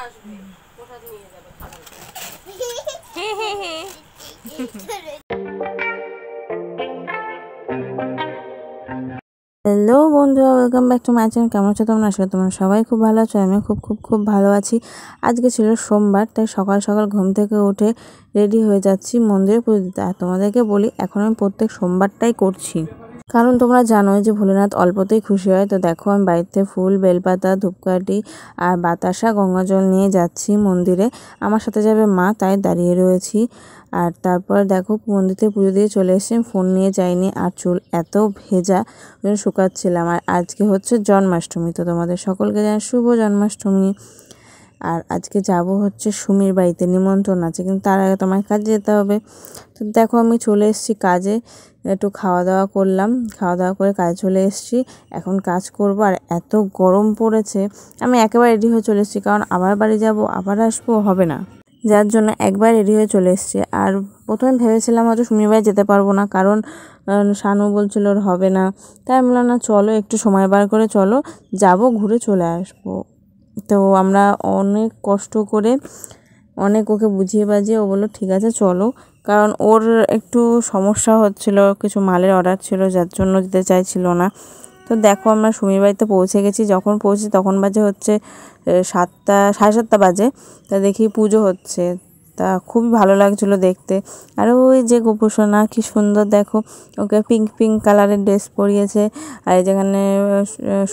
Hello বন্ধুরা, welcome back to my channel. কেমন আছো তোমরা? আসলে তোমরা সবাই খুব ভালো আছো, আমি খুব খুব খুব ভালো আছি। আজকে ছিল সোমবার, তাই সকাল সকাল ঘুম থেকে উঠে রেডি হয়ে যাচ্ছি মন্দিরে পুজো দিতে। আর তোমাদেরকে বলি, এখন আমি প্রত্যেক সোমবারটাই করছি, কারণ তোমরা জানোই যে ভোলেনাথ অল্পতেই খুশি হয়। তো দেখো, আমি বাড়িতে ফুল, বেলপাতা, ধূপকাঠি আর বাতাসা, গঙ্গাজল নিয়ে যাচ্ছি মন্দিরে। আমার সাথে যাবে মা, তাই দাঁড়িয়ে রয়েছি। আর তারপর দেখো, মন্দিরে পুজো দিয়ে চলে এসেছি। ফোন নিয়ে যাইনি, আর চুল এত ভেজা শুকাচ্ছিলাম। আর আজকে হচ্ছে জন্মাষ্টমী, তো তোমাদের সকলকে জানাই শুভ জন্মাষ্টমী। আর আজকে যাব হচ্ছে সুমির বাড়িতে, নিমন্ত্রণ আছে, কিন্তু তার আগে তোমার কাজে যেতে হবে। তো দেখো, আমি চলে এসেছি কাজে, একটু খাওয়া দাওয়া করলাম, খাওয়া দাওয়া করে কাজে চলে এসেছি। এখন কাজ করব। আর এত গরম পড়েছে, আমি একেবারে রেডি হয়ে চলে এসেছি, কারণ আবার বাড়ি যাব আবার আসবো হবে না, যার জন্য একবার রেডি হয়ে চলে এসেছি। আর প্রথমে ভেবেছিলাম হয়তো সুমির বাড়ি যেতে পারবো না, কারণ শানু বলছিল ওর হবে না। তাই আমি বললাম, না চলো, একটু সময় বার করে চলো, যাব, ঘুরে চলে আসবো। তো আমরা অনেক কষ্ট করে, অনেক ওকে বুঝিয়ে বাজিয়ে ও বললো ঠিক আছে চলো, কারণ ওর একটু সমস্যা হচ্ছিল, কিছু মালের অর্ডার ছিল, যার জন্য যেতে চাইছিল না। তো দেখো, আমরা সুমির বাড়িতে পৌঁছে গেছি। যখন পৌঁছি তখন বাজে হচ্ছে 7টা, 7:30 বাজে। তা দেখি পুজো হচ্ছে, তা খুবই ভালো লাগছিলো দেখতে। আর ওই যে গোপুসোনা, কি সুন্দর দেখো, ওকে পিঙ্ক পিঙ্ক কালারের ড্রেস পরিয়েছে। আর এই যেখানে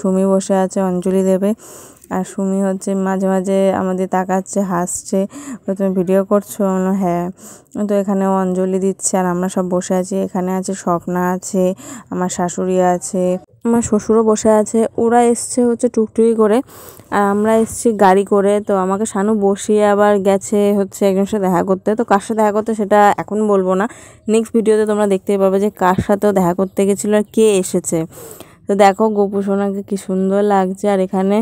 সুমি বসে আছে, অঞ্জলি দেবে। আর সুমি হচ্ছে মাঝে মাঝে আমাদের তাকাচ্ছে, হাসছে। তুমি ভিডিও করছো? হ্যাঁ। তো এখানে অঞ্জলি দিচ্ছে, আর আমরা সব বসে আছি। এখানে আছে স্বপ্না, আছে আমার শাশুড়ি, আছে আমার শ্বশুরও বসে আছে। ওরা এসছে হচ্ছে টুকটুকি করে, আর আমরা এসছি গাড়ি করে। তো আমাকে শানু বসিয়ে আবার গেছে হচ্ছে একজনের সাথে দেখা করতে। তো কার সাথে দেখা করতে সেটা এখন বলবো না, নেক্সট ভিডিওতে তোমরা দেখতেই পাবে যে কার সাথেও দেখা করতে গেছিলো আর কে এসেছে। তো দেখো, গোপু সোনাকে কি সুন্দর লাগছে। আর এখানে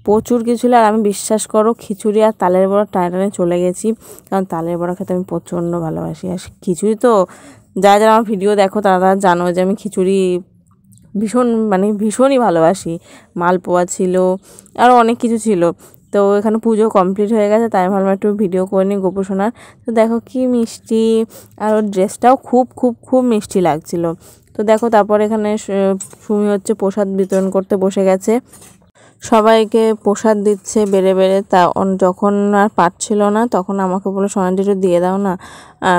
প্রচুর কিছু ছিল। আর আমি বিশ্বাস করো, খিচুড়ি আর তালের বড়া টানে চলে গেছি, কারণ তালের বড়া খেতে আমি প্রচণ্ড ভালোবাসি। আর খিচুড়ি তো যারা যারা আমার ভিডিও দেখো তারা জানো যে আমি খিচুড়ি ভীষণই ভালোবাসি। মালপোয়া ছিল, আরও অনেক কিছু ছিল। তো এখানে পুজো কমপ্লিট হয়ে গেছে, তাই ভাবলাম একটু ভিডিও করে নিই গোপু সোনার। তো দেখো কি মিষ্টি, আর ওর ড্রেসটাও খুব খুব খুব মিষ্টি লাগছিল। তো দেখো, তারপর এখানে সুমি হচ্ছে প্রসাদ বিতরণ করতে বসে গেছে, সবাইকে প্রসাদ দিচ্ছে বেড়ে বেড়ে। তা যখন আর পারছিল না, তখন আমাকে বলে সোনাটি একটু দিয়ে দাও না,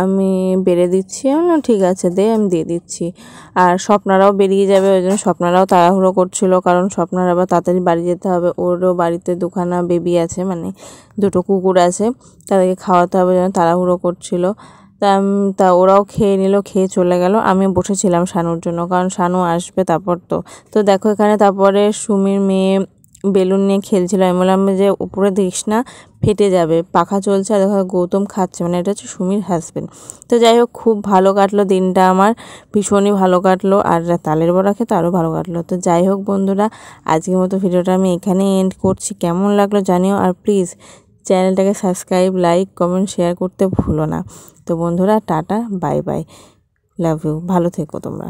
আমি বেড়ে দিচ্ছি। আমি ঠিক আছে দে, আমি দিয়ে দিচ্ছি। আর স্বপ্নারাও বেরিয়ে যাবে, ওই জন্য স্বপ্নারাও তাড়াহুড়ো করছিল, কারণ স্বপ্নার আবার তাড়াতাড়ি বাড়ি যেতে হবে। ওরও বাড়িতে দুখানা বেবি আছে, মানে দুটো কুকুর আছে, তাদেরকে খাওয়াতে হবে, যেন তাড়াহুড়ো করছিল। তা ওরাও খেয়ে নিল, খেয়ে চলে গেল। আমি বসেছিলাম শানুর জন্য, কারণ শানু আসবে তারপর। তো দেখো, এখানে তারপরে সুমির মেয়ে বেলুন নিয়ে খেলছিল। আমি বললাম যে উপরে দিস না, ফেটে যাবে, পাখা চলছে। আর দেখো গৌতম খাচ্ছে, মানে এটা হচ্ছে সুমির হাজবেন্ড। তো যাই হোক, খুব ভালো কাটলো দিনটা আমার, ভীষণই ভালো কাটলো। আর তালের বড়া খেতে আরও ভালো কাটলো। তো যাই হোক বন্ধুরা, আজকের মতো ভিডিওটা আমি এখানেই এন্ড করছি। কেমন লাগলো জানিও, আর প্লিজ চ্যানেলটাকে সাবস্ক্রাইব, লাইক, কমেন্ট, শেয়ার করতে ভুলো না। তো বন্ধুরা, tata, bye bye, love you, ভালো থেকো তোমরা।